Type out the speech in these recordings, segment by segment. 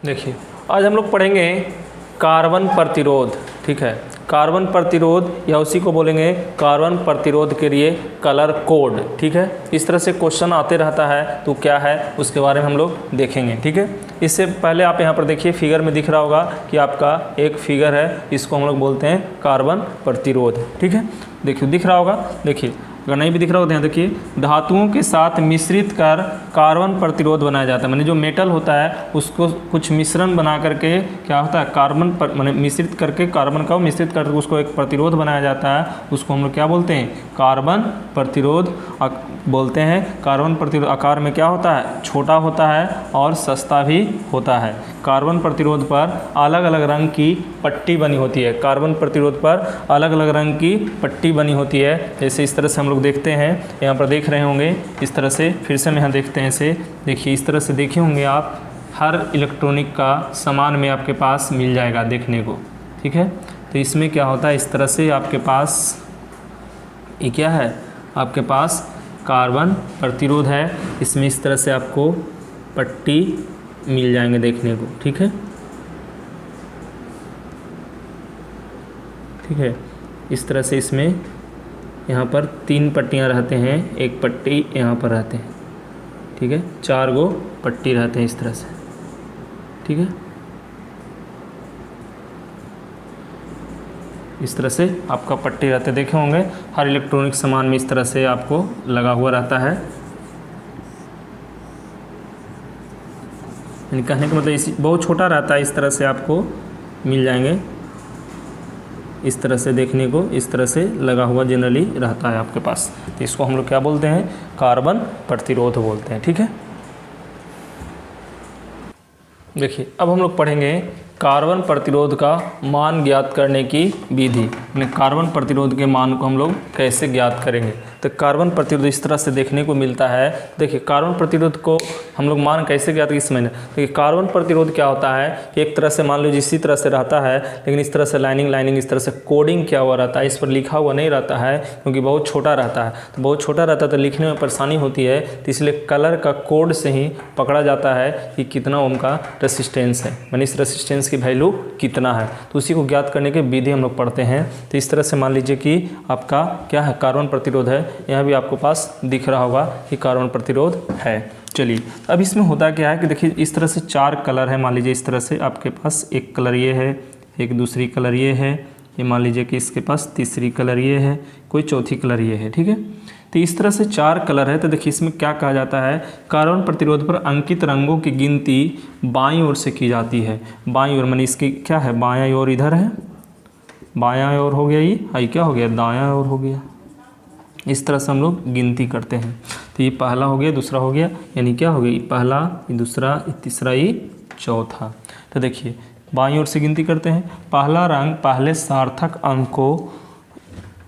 देखिए, आज हम लोग पढ़ेंगे कार्बन प्रतिरोध। ठीक है, कार्बन प्रतिरोध या उसी को बोलेंगे कार्बन प्रतिरोध के लिए कलर कोड। ठीक है, इस तरह से क्वेश्चन आते रहता है, तो क्या है उसके बारे में हम लोग देखेंगे। ठीक है, इससे पहले आप यहाँ पर देखिए, फिगर में दिख रहा होगा कि आपका एक फिगर है, इसको हम लोग बोलते हैं कार्बन प्रतिरोध। ठीक है, देखिए दिख रहा होगा। देखिए, अगर नहीं भी दिख रहा हो तो यहाँ देखिए, धातुओं के साथ मिश्रित कर कार्बन प्रतिरोध बनाया जाता है। माने जो मेटल होता है उसको कुछ मिश्रण बना करके क्या होता है, कार्बन पर माने मिश्रित करके कार्बन का मिश्रित करके उसको एक प्रतिरोध बनाया जाता है। उसको हम लोग क्या बोलते हैं, कार्बन प्रतिरोध बोलते हैं। कार्बन प्रतिरोध आकार में क्या होता है, छोटा होता है और सस्ता भी होता है। कार्बन प्रतिरोध पर अलग अलग रंग की पट्टी बनी होती है। कार्बन प्रतिरोध पर अलग अलग रंग की पट्टी बनी होती है। जैसे इस तरह से हम लोग देखते हैं, यहाँ पर देख रहे होंगे इस तरह से। फिर से हम यहाँ देखते हैं इसे, देखिए इस तरह से देखे होंगे आप, हर इलेक्ट्रॉनिक का सामान में आपके पास मिल जाएगा देखने को। ठीक है, तो इसमें क्या होता है, इस तरह से आपके पास ये क्या है, आपके पास कार्बन प्रतिरोध है। इसमें इस तरह से आपको पट्टी मिल जाएंगे देखने को। ठीक है, ठीक है, इस तरह से इसमें यहाँ पर 3 पट्टियाँ रहते हैं, एक पट्टी यहाँ पर रहते हैं। ठीक है, 4 गो पट्टी रहते हैं इस तरह से। ठीक है, इस तरह से आपका पट्टी रहते देखे होंगे, हर इलेक्ट्रॉनिक सामान में इस तरह से आपको लगा हुआ रहता है। यानी कहने का मतलब इसी बहुत छोटा रहता है, इस तरह से आपको मिल जाएंगे। इस तरह से देखने को इस तरह से लगा हुआ जनरली रहता है आपके पास। तो इसको हम लोग क्या बोलते हैं, कार्बन प्रतिरोध बोलते हैं। ठीक है, देखिए अब हम लोग पढ़ेंगे कार्बन प्रतिरोध का मान ज्ञात करने की विधि। कार्बन प्रतिरोध के मान को हम लोग कैसे ज्ञात करेंगे। तो कार्बन प्रतिरोध इस तरह से देखने को मिलता है। देखिए कार्बन प्रतिरोध को हम लोग मान कैसे ज्ञात इस महीने। देखिए कार्बन प्रतिरोध क्या होता है कि एक तरह से मान लीजिए इसी तरह से रहता है, लेकिन इस तरह से लाइनिंग इस तरह से कोडिंग किया हुआ रहता है। इस पर लिखा हुआ नहीं रहता है क्योंकि बहुत छोटा रहता है। तो बहुत छोटा रहता है तो लिखने में परेशानी होती है, तो इसलिए कलर का कोड से ही पकड़ा जाता है कि कितना ओम का रेसिस्टेंस है, माने इस रेसिस्टेंस की वैल्यू कितना है। तो उसी को ज्ञात करने के विधि हम लोग पढ़ते हैं। तो इस तरह से मान लीजिए कि आपका क्या है, कार्बन प्रतिरोध है। यहाँ भी आपको पास दिख रहा होगा कि कार्बन प्रतिरोध है। चलिए अब इसमें होता क्या है कि देखिए इस तरह से 4 कलर है। मान लीजिए इस तरह से आपके पास एक कलर ये है, एक दूसरी कलर ये है, ये मान लीजिए कि इसके पास तीसरी कलर ये है, कोई चौथी कलर ये है। ठीक है, तो इस तरह से 4 कलर है। तो देखिए इसमें क्या कहा जाता है, कार्बन प्रतिरोध पर अंकित रंगों की गिनती बाईं ओर से की जाती है। बाईं ओर माने इसकी क्या है, बायां ओर इधर है, बायां ओर हो गया, ये क्या हो गया, दायां ओर हो गया। इस तरह से हम लोग गिनती करते हैं। तो ये पहला हो गया, दूसरा हो गया, यानी क्या हो गया, पहला, ये दूसरा, ये तीसरा, ये चौथा। तो देखिए बाईं ओर से गिनती करते हैं। पहला रंग पहले सार्थक अंक को,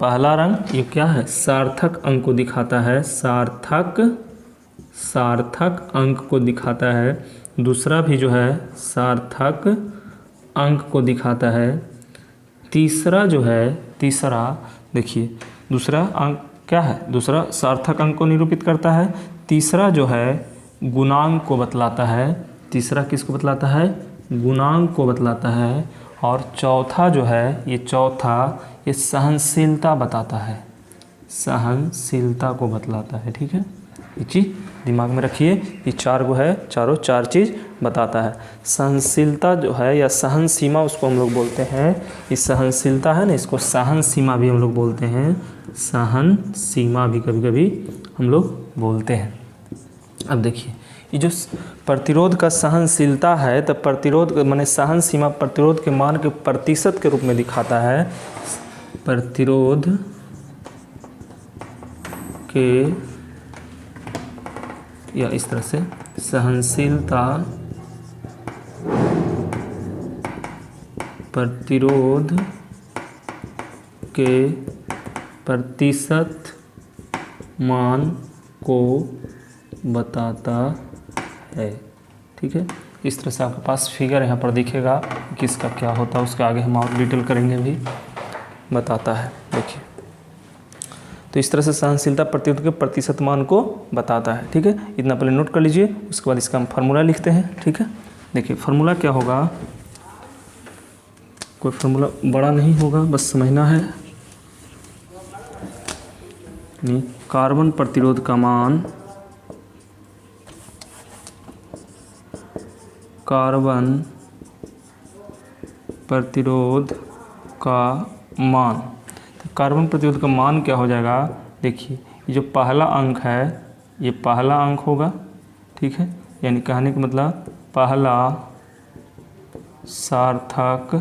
पहला रंग ये क्या है, सार्थक अंक को दिखाता है, सार्थक अंक को दिखाता है। दूसरा भी जो है सार्थक अंक को दिखाता है। तीसरा जो है, तीसरा देखिए दूसरा अंक क्या है, दूसरा सार्थक अंक को निरूपित करता है। तीसरा जो है गुणांक को बतलाता है। तीसरा किसको बतलाता है, गुणांक को बतलाता है। और चौथा जो है, ये चौथा ये सहनशीलता बताता है, सहनशीलता को बतलाता है। ठीक है, ये चीज़ दिमाग में रखिए, ये 4 गो है, चारों 4 चीज़ बताता है। सहनशीलता जो है या सहन सीमा उसको हम लोग बोलते हैं। ये सहनशीलता है ना, इसको सहन सीमा भी हम लोग बोलते हैं, सहन सीमा भी कभी कभी हम लोग बोलते हैं। अब देखिए ये जो प्रतिरोध का सहनशीलता है, तो प्रतिरोध माने सहन सीमा प्रतिरोध के मान के प्रतिशत के रूप में दिखाता है। प्रतिरोध के या इस तरह से सहनशीलता प्रतिरोध के प्रतिशत मान को बताता है। ठीक है, इस तरह से आपके पास फिगर यहाँ पर दिखेगा, किसका क्या होता है, उसके आगे हम और डिटेल करेंगे भी, बताता है। देखिए तो इस तरह से सहनशीलता प्रतिरोध के प्रतिशत मान को बताता है। ठीक है, इतना पहले नोट कर लीजिए, उसके बाद इसका हम फार्मूला लिखते हैं। ठीक है, देखिए फार्मूला क्या होगा, कोई फार्मूला बड़ा नहीं होगा, बस समझना है। कार्बन प्रतिरोध का मान, कार्बन प्रतिरोध का मान, तो कार्बन प्रतिरोध का मान क्या हो जाएगा, देखिए ये जो पहला अंक है ये पहला अंक होगा, ठीक है, यानी कहने का मतलब पहला सार्थक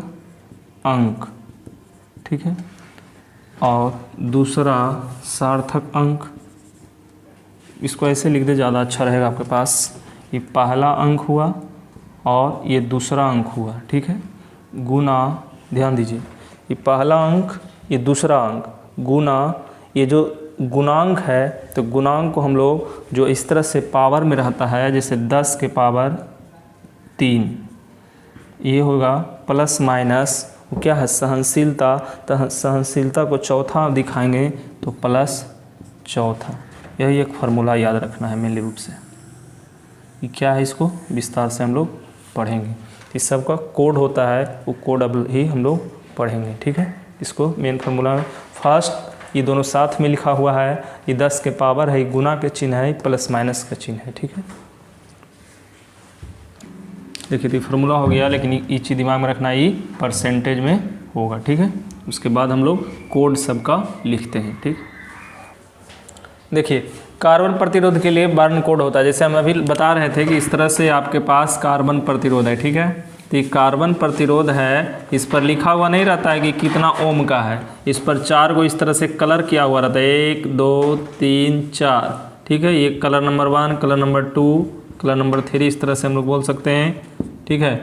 अंक, ठीक है, और दूसरा सार्थक अंक, इसको ऐसे लिख दे ज़्यादा अच्छा रहेगा आपके पास। ये पहला अंक हुआ और ये दूसरा अंक हुआ, ठीक है, गुना, ध्यान दीजिए, ये पहला अंक ये दूसरा अंक गुना ये जो गुणांक है, तो गुणांक को हम लोग जो इस तरह से पावर में रहता है, जैसे 10 के पावर 3, ये होगा प्लस माइनस, वो क्या है सहनशीलता, तो सहनशीलता को चौथा दिखाएंगे तो प्लस चौथा। यही एक फार्मूला याद रखना है मेनली रूप से। ये क्या है, इसको विस्तार से हम लोग पढ़ेंगे। इस सब का कोड होता है, वो कोड अब ही हम लोग पढ़ेंगे, ठीक है। इसको मेन फार्मूला में फर्स्ट ये दोनों साथ में लिखा हुआ है, ये 10 के पावर है, ये गुना के चिन्ह है, प्लस माइनस का चिन्ह है, ठीक है। देखिए तो फार्मूला हो गया, लेकिन ये चीज़ दिमाग में रखना, ये परसेंटेज में होगा, ठीक है। उसके बाद हम लोग कोड सबका लिखते हैं, ठीक। देखिए कार्बन प्रतिरोध के लिए बर्न कोड होता है, जैसे हम अभी बता रहे थे कि इस तरह से आपके पास कार्बन प्रतिरोध है, ठीक है। तो ये कार्बन प्रतिरोध है, इस पर लिखा हुआ नहीं रहता है कि कितना ओम का है, इस पर 4 को इस तरह से कलर किया हुआ रहता है, 1 2 3 4, ठीक है। ये colour number 1, colour number 2, colour number 3, इस तरह से हम लोग बोल सकते हैं, ठीक है।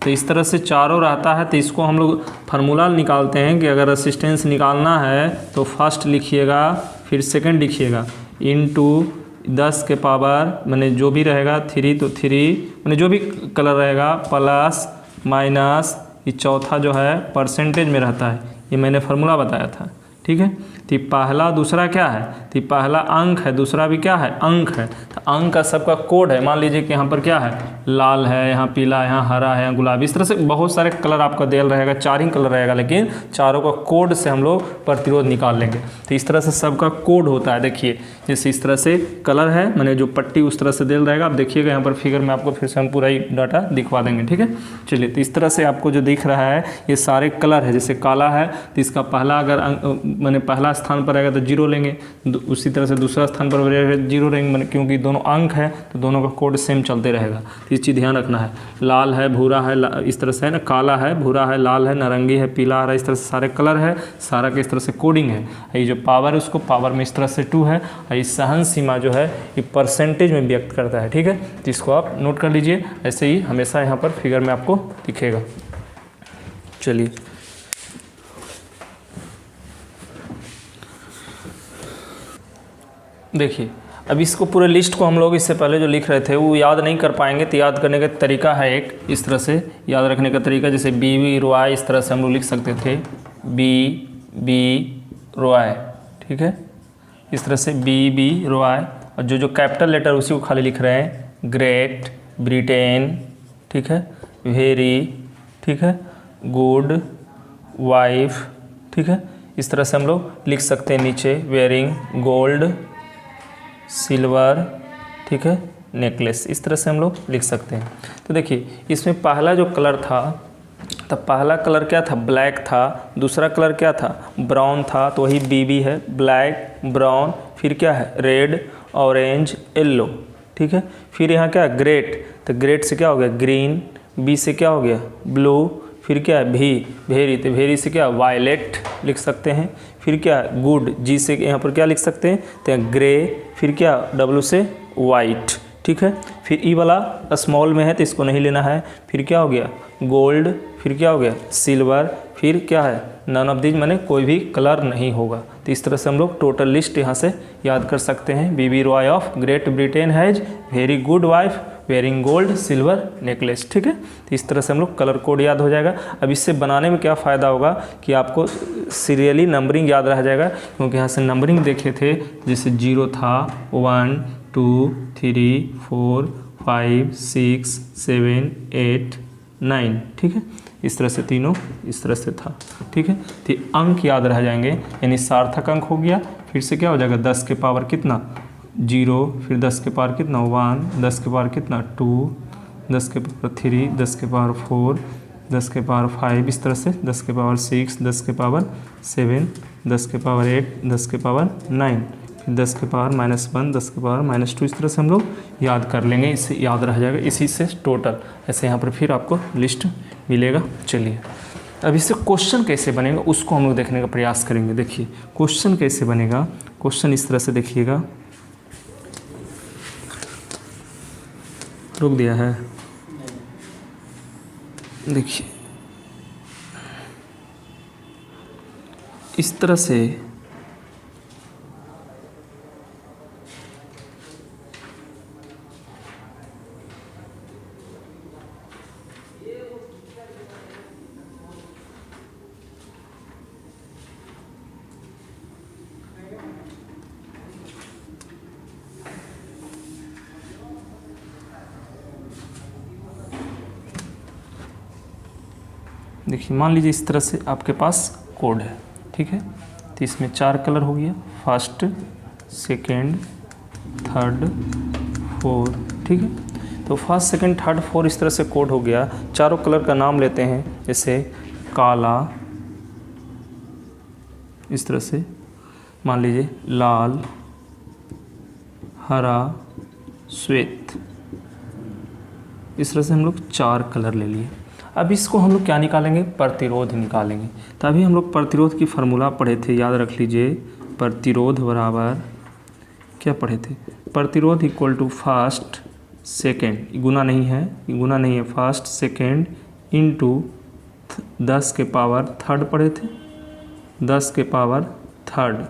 तो इस तरह से चारों रहता है, तो इसको हम लोग फार्मूला निकालते हैं कि अगर रेसिस्टेंस निकालना है तो फर्स्ट लिखिएगा, फिर सेकंड लिखिएगा, इनटू 10 के पावर मैंने जो भी रहेगा 3 तो 3 मैंने जो भी कलर रहेगा प्लस माइनस, ये चौथा जो है परसेंटेज में रहता है, ये मैंने फार्मूला बताया था, ठीक है। तो पहला दूसरा क्या है, तो पहला अंक है, दूसरा भी क्या है अंक है, तो अंक का सबका कोड है। मान लीजिए कि यहाँ पर क्या है, लाल है, यहाँ पीला है, यहाँ हरा है, यहाँ गुलाबी, इस तरह से बहुत सारे कलर आपका दिया रहेगा, 4 ही कलर रहेगा, लेकिन चारों का कोड से हम लोग प्रतिरोध निकाल लेंगे। तो इस तरह से सबका कोड होता है। देखिए जैसे इस तरह से कलर है, मैंने जो पट्टी उस तरह से दिल रहेगा, आप देखिएगा यहाँ पर फिगर में आपको फिर से हम पूरा ही डाटा दिखवा देंगे, ठीक है। चलिए तो इस तरह से आपको जो दिख रहा है ये सारे कलर है, जैसे काला है तो इसका पहला अगर मैंने पहला स्थान पर रहेगा तो 0 लेंगे, उसी तरह से दूसरा स्थान पर रहेगा 0 लेंगे, क्योंकि दोनों अंक है तो दोनों का कोड सेम चलते रहेगा। तो इस चीज़ ध्यान रखना है, लाल है, भूरा है, इस तरह से है ना, काला है, भूरा है, लाल है, नारंगी है, पीला आ रहा है, इस तरह से सारे कलर है, सारा के इस तरह से कोडिंग है। ये जो पावर है उसको पावर में इस तरह से 2 है, और इस सहन सीमा जो है ये परसेंटेज में व्यक्त करता है, ठीक है। तो इसको आप नोट कर लीजिए, ऐसे ही हमेशा यहाँ पर फिगर में आपको दिखेगा। चलिए देखिए अब इसको पूरे लिस्ट को हम लोग इससे पहले जो लिख रहे थे वो याद नहीं कर पाएंगे, तो याद करने का तरीका है एक, इस तरह से याद रखने का तरीका, जैसे बी रॉय इस तरह से हम लोग लिख सकते थे, बी रॉय, ठीक है, इस तरह से बी रॉय, और जो कैपिटल लेटर उसी को खाली लिख रहे हैं, ग्रेट ब्रिटेन, ठीक है, वेरी, ठीक है, गुड वाइफ, ठीक है, इस तरह से हम लोग लिख सकते हैं नीचे, वेयरिंग गोल्ड सिल्वर, ठीक है, नेकलेस, इस तरह से हम लोग लिख सकते हैं। तो देखिए इसमें पहला जो कलर था, तब पहला कलर क्या था, ब्लैक था, दूसरा कलर क्या था, ब्राउन था, तो वही बी है, ब्लैक ब्राउन, फिर क्या है रेड ऑरेंज येलो, ठीक है, फिर यहाँ क्या है ग्रेट, तो ग्रेट से क्या हो गया ग्रीन, बी से क्या हो गया ब्लू, फिर क्या है वेरी, तो वेरी से क्या वायलेट लिख सकते हैं, फिर क्या गुड, जी से यहाँ पर क्या लिख सकते हैं तो ग्रे, फिर क्या डब्ल्यू से वाइट, ठीक है, फिर ई वाला स्मॉल में है तो इसको नहीं लेना है, फिर क्या हो गया गोल्ड, फिर क्या हो गया सिल्वर, फिर क्या है नन ऑफ दीज, माने कोई भी कलर नहीं होगा। तो इस तरह से हम लोग टोटल लिस्ट यहाँ से याद कर सकते हैं। B Roy of Great Britain has very good wife wearing gold silver necklace, ठीक है। तो इस तरह से हम लोग कलर कोड याद हो जाएगा। अब इससे बनाने में क्या फ़ायदा होगा कि आपको सीरियली नंबरिंग याद रह जाएगा, क्योंकि यहाँ से नंबरिंग देखे थे, जैसे 0 था, 1 2 3 4 5 6 7 8 9, ठीक है। इस तरह से तीनों इस तरह से था, ठीक है। तो अंक याद रह जाएंगे, यानी सार्थक अंक हो गया। फिर से क्या हो जाएगा, 10 के पावर कितना 0, फिर 10 के पावर कितना 1, 10 के पावर कितना 2, 10 के पावर 3, 10 के पावर 4, 10 के पावर 5, इस तरह से 10 के पावर 6, 10 के पावर 7, 10 के पावर 8, 10 के पावर 9, फिर 10 के पावर -1, 10 के पावर -2, इस तरह से हम लोग याद कर लेंगे। इससे याद रह जाएगा, इसी से टोटल ऐसे यहाँ पर फिर आपको लिस्ट मिलेगा। चलिए अब इससे क्वेश्चन कैसे बनेगा उसको हम लोग देखने का प्रयास करेंगे। देखिए क्वेश्चन कैसे बनेगा, क्वेश्चन इस तरह से देखिएगा, रुक दिया है, देखिए इस तरह से देखिए मान लीजिए इस तरह से आपके पास कोड है, ठीक है। तो इसमें 4 कलर हो गया, फर्स्ट, सेकेंड, थर्ड, फोर्थ, ठीक है। तो फर्स्ट, सेकेंड, थर्ड, फोर्थ इस तरह से कोड हो गया। चारों कलर का नाम लेते हैं, जैसे काला, इस तरह से मान लीजिए लाल, हरा, श्वेत, इस तरह से हम लोग 4 कलर ले लिए। अब इसको हम लोग क्या निकालेंगे, प्रतिरोध निकालेंगे। तभी हम लोग प्रतिरोध की फार्मूला पढ़े थे, याद रख लीजिए। प्रतिरोध बराबर क्या पढ़े थे, प्रतिरोध इक्वल टू फर्स्ट सेकेंड, गुना नहीं है, गुना नहीं है, फर्स्ट सेकेंड इंटू 10 के पावर थर्ड पढ़े थे, 10 के power third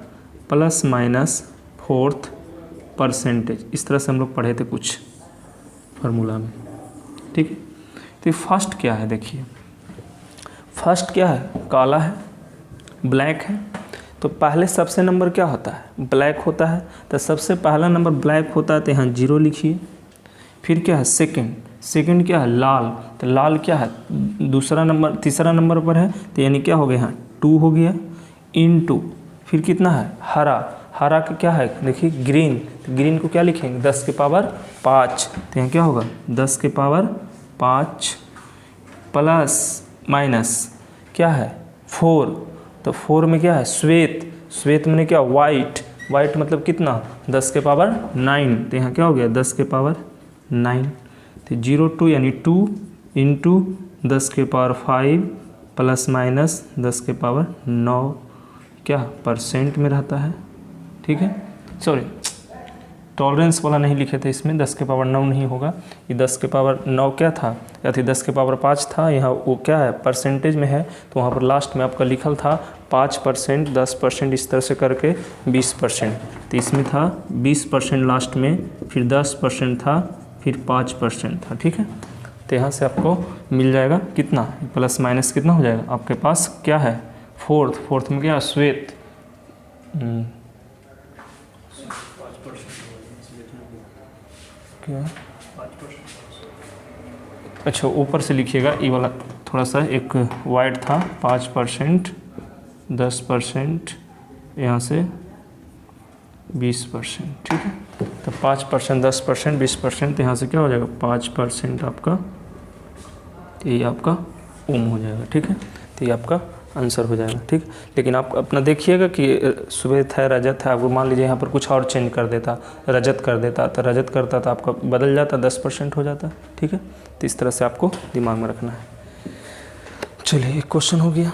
plus minus fourth percentage, इस तरह से हम लोग पढ़े थे कुछ फार्मूला में, ठीक है। तो फर्स्ट क्या है, देखिए फर्स्ट क्या है, काला है, ब्लैक है। तो पहले सबसे नंबर क्या होता है, ब्लैक होता है। तो सबसे पहला नंबर ब्लैक होता है, तो यहाँ 0 लिखिए। फिर क्या है, सेकंड, सेकंड क्या है, लाल। तो लाल क्या है, दूसरा नंबर, तीसरा नंबर पर है, तो यानी क्या हो गया, यहाँ 2 हो गया, इनटू फिर कितना है, हरा, हरा का क्या है, देखिए ग्रीन। तो ग्रीन को क्या लिखेंगे, 10 के पावर 5। तो यहाँ क्या होगा, 10 के पावर 5 प्लस माइनस क्या है 4। तो 4 में क्या है, श्वेत, श्वेत में क्या, वाइट, वाइट मतलब कितना, 10 के पावर 9। तो यहाँ क्या हो गया, 10 के पावर 9। तो 0 2 यानी 2 इंटू 10 के पावर 5 प्लस माइनस 10 के पावर 9 क्या परसेंट में रहता है, ठीक है। सॉरी टॉलरेंस वाला नहीं लिखे थे इसमें, 10 के पावर 9 नहीं होगा, ये 10 के पावर 9 क्या था, या थी 10 के पावर 5 था। यहाँ वो क्या है, परसेंटेज में है। तो वहाँ पर लास्ट में आपका लिखल था 5%, 10%, इस तरह से करके 20%। तो इसमें था 20% लास्ट में, फिर 10% था, फिर 5% था, ठीक है। तो यहाँ से आपको मिल जाएगा कितना, प्लस माइनस कितना हो जाएगा आपके पास, क्या है फोर्थ, फोर्थ में क्या, श्वेत, क्या, अच्छा ऊपर से लिखिएगा, ये वाला थोड़ा सा एक वाइट था, 5%, 10%, यहाँ से 20%, ठीक है। तो 5%, 10%, 20%, यहाँ से क्या हो जाएगा 5% आपका, ये आपका ओम हो जाएगा, ठीक है। तो ये आपका आंसर हो जाएगा, ठीक। लेकिन आप अपना देखिएगा कि श्वेत है, रजत है, आपको मान लीजिए यहाँ पर कुछ और चेंज कर देता, रजत कर देता, तो रजत करता तो आपका बदल जाता, 10% हो जाता, ठीक है। तो इस तरह से आपको दिमाग में रखना है। चलिए एक क्वेश्चन हो गया।